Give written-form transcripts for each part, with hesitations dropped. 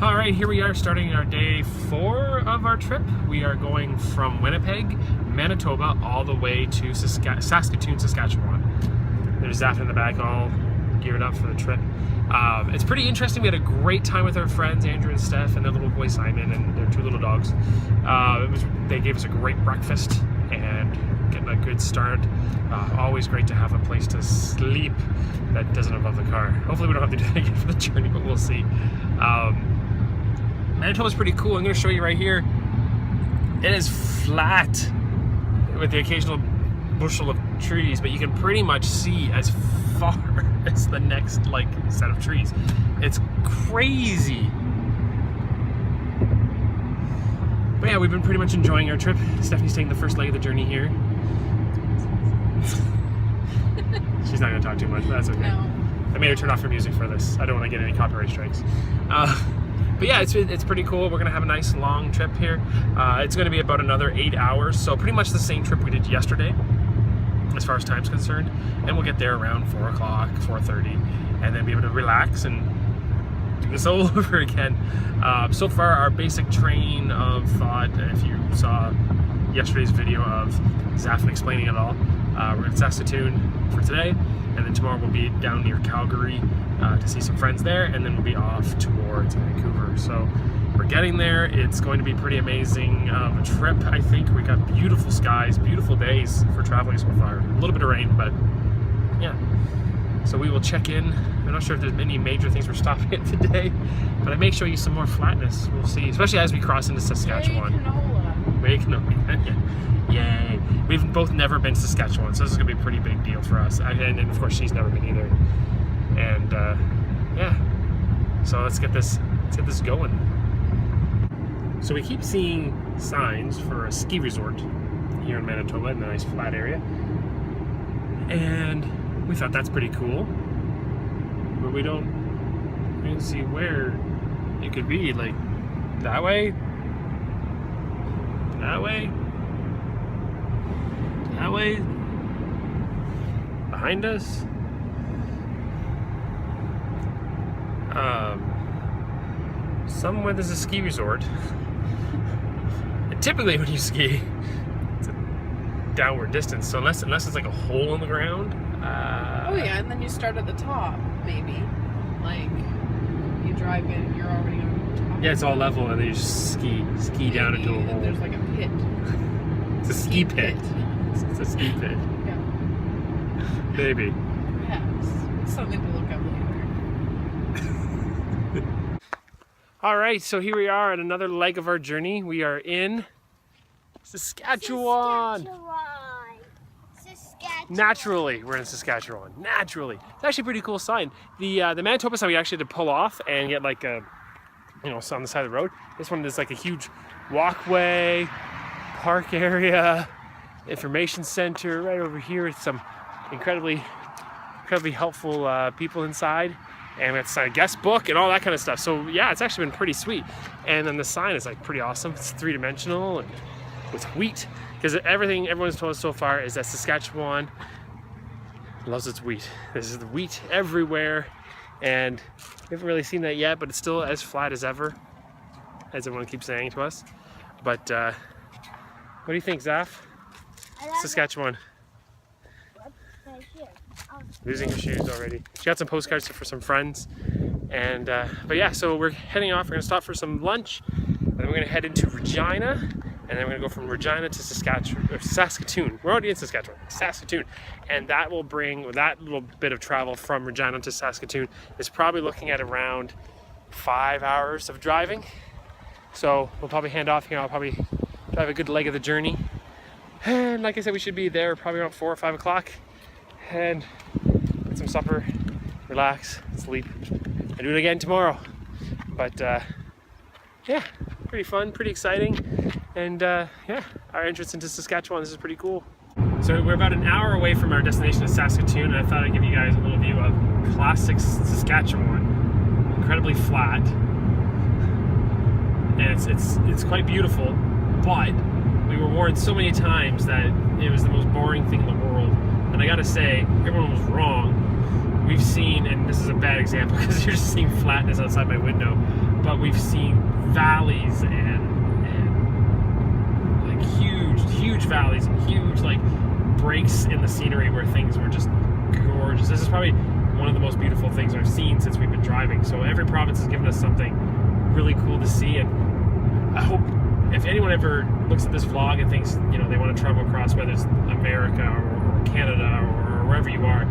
All right, here we are starting our day 4 of our trip. We are going from Winnipeg, Manitoba, all the way to Saskatoon, Saskatchewan. There's Zaf in the back, all geared up for the trip. It's pretty interesting. We had a great time with our friends, Andrew and Steph, and their little boy Simon, and their 2 little dogs. They gave us a great breakfast and getting a good start. Always great to have a place to sleep that doesn't involve the car. Hopefully we don't have to do that again for the journey, but we'll see. Manitoba's pretty cool. I'm going to show you right here. It is flat with the occasional bushel of trees, but you can pretty much see as far as the next set of trees. It's crazy. But yeah, we've been pretty much enjoying our trip. Stephanie's taking the first leg of the journey here. She's not going to talk too much, but that's okay. No. I made her turn off her music for this. I don't want to get any copyright strikes. But yeah, it's pretty cool. We're going to have a nice long trip here. It's going to be about another 8 hours, so pretty much the same trip we did yesterday as far as time's concerned. And we'll get there around 4 o'clock, 4:30, and then be able to relax and do this all over again. So far, our basic train of thought, if you saw yesterday's video of Zaf explaining it all, we're in Saskatoon for today, and then tomorrow we'll be down near Calgary to see some friends there, and then we'll be off towards Vancouver. So we're getting there. It's going to be pretty amazing of a trip, I think. We got beautiful skies, beautiful days for traveling so far. A little bit of rain, but yeah. So we will check in. I'm not sure if there's any major things we're stopping at today, but I may show you some more flatness. We'll see, especially as we cross into Saskatchewan. Very canola. Yay. We've both never been to Saskatchewan, so this is going to be a pretty big deal for us. And of course, she's never been either. And yeah, so let's get this going. So we keep seeing signs for a ski resort here in Manitoba in the nice flat area. And we thought that's pretty cool. But we didn't see where it could be. Like, that way? That way? That way? Behind us? Somewhere there's a ski resort. And typically when you ski, it's a downward distance. So unless it's like a hole in the ground. Oh yeah, and then you start at the top, maybe. Like, you drive in, you're already on top. Yeah, it's all level, and then you just ski down into a hole. And there's like a pit. It's a ski pit. It's a ski pit. Yeah. Maybe. Perhaps. It's something to look up later. All right, so here we are at another leg of our journey. We are in Saskatchewan. Naturally, we're in Saskatchewan. Naturally, it's actually a pretty cool sign. The Manitoba sign we actually had to pull off and get like a, on the side of the road. This one is like a huge walkway, park area, information center right over here with some incredibly helpful people inside. And we have to sign a guest book and all that kind of stuff. So yeah, it's actually been pretty sweet. And then the sign is like pretty awesome. It's 3-dimensional and with wheat. Because everyone's told us so far is that Saskatchewan loves its wheat. There's the wheat everywhere. And we haven't really seen that yet, but it's still as flat as ever, as everyone keeps saying to us. But what do you think, Zaf? Saskatchewan. Losing her shoes already. She got some postcards for some friends, and but yeah, so we're heading off. We're gonna stop for some lunch, and then we're gonna head into Regina, and then we're gonna go from Regina to Saskatoon. We're already in Saskatoon, and that will bring that little bit of travel from Regina to Saskatoon is probably looking at around 5 hours of driving. So we'll probably hand off here. I'll probably drive a good leg of the journey, and like I said, we should be there probably around 4 or 5 o'clock. And get some supper, relax, sleep, and do it again tomorrow. But yeah, pretty fun, pretty exciting, and yeah, our entrance into Saskatchewan, this is pretty cool. So we're about an hour away from our destination in Saskatoon, and I thought I'd give you guys a little view of classic Saskatchewan. Incredibly flat, and it's quite beautiful, but we were warned so many times that it was the most boring thing in the world. And I gotta say, everyone was wrong. We've seen, and this is a bad example because you're just seeing flatness outside my window, but we've seen valleys and like huge valleys and huge like breaks in the scenery where things were just gorgeous. This is probably one of the most beautiful things I've seen since we've been driving. So every province has given us something really cool to see, and I hope if anyone ever looks at this vlog and thinks, you know, they want to travel across, whether it's America or Canada or wherever you are,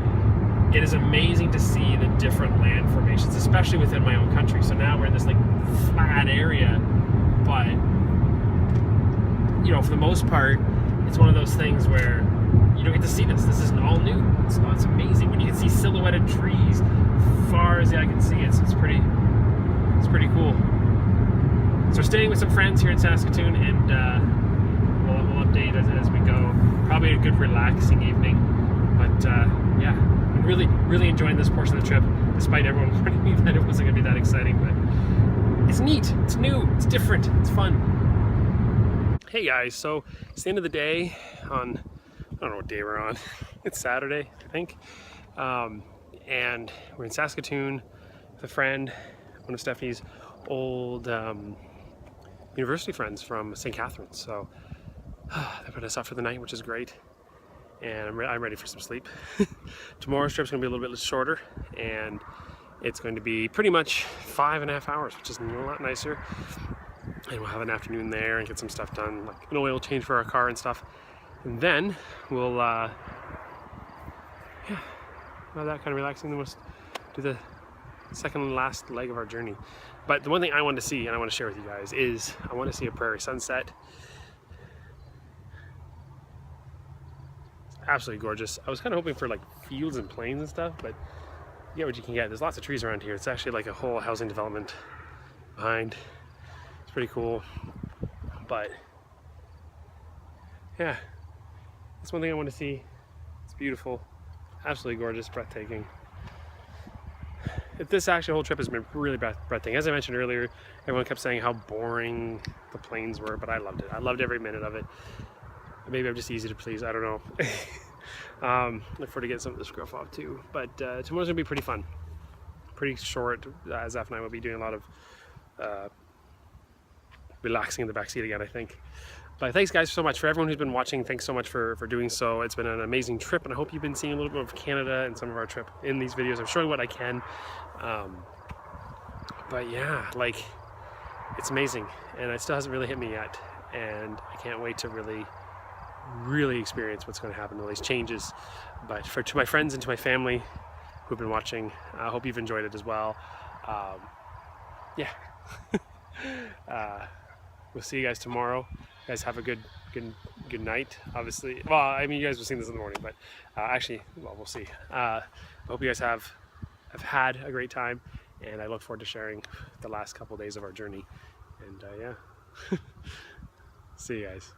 it is amazing to see the different land formations, especially within my own country. So now we're in this like flat area, but you know, for the most part, it's one of those things where you don't get to see this. This isn't all new. It's amazing when you can see silhouetted trees far as the eye can see. It's pretty cool. So we're staying with some friends here in Saskatoon, and we'll update as we go. Probably a good relaxing evening, but yeah, I'm really enjoying this portion of the trip, despite everyone warning me that it wasn't going to be that exciting. But it's neat, it's new, it's different, it's fun. Hey guys, so it's the end of the day on, I don't know what day we're on. It's Saturday, I think, and we're in Saskatoon with a friend, one of Stephanie's old university friends from St. Catharines. So they put us up for the night, which is great, and I'm ready for some sleep. Tomorrow's trip's going to be a little bit shorter, and it's going to be pretty much 5.5 hours, which is a lot nicer. And we'll have an afternoon there and get some stuff done, like an oil change for our car and stuff. And then we'll have that kind of relaxing. Then we'll do the second and last leg of our journey. But the one thing I want to see, and I want to share with you guys, is I want to see a prairie sunset. It's absolutely gorgeous. I was kind of hoping for like fields and plains and stuff, but you get what you can get. There's lots of trees around here. It's actually like a whole housing development behind. It's pretty cool. But yeah, that's one thing I want to see. It's beautiful, absolutely gorgeous, breathtaking. This actually whole trip has been really breathtaking. As I mentioned earlier, everyone kept saying how boring the plains were, but I loved it. I loved every minute of it. Maybe I'm just easy to please, I don't know. Look forward to get some of this gruff off too. But tomorrow's gonna be pretty fun. Pretty short. Zaf and I will be doing a lot of relaxing in the backseat again, I think. But thanks guys so much. For everyone who's been watching, thanks so much for doing so. It's been an amazing trip, and I hope you've been seeing a little bit of Canada and some of our trip in these videos. I'm showing what I can. But yeah, like, it's amazing, and it still hasn't really hit me yet, and I can't wait to really experience what's going to happen, all these changes. But to my friends and to my family who've been watching, I hope you've enjoyed it as well. Yeah. We'll see you guys tomorrow. You guys have a good night. Obviously, well, I mean, you guys will see this in the morning, but actually, well, we'll see. I hope you guys have had a great time, and I look forward to sharing the last couple days of our journey. And yeah, see you guys.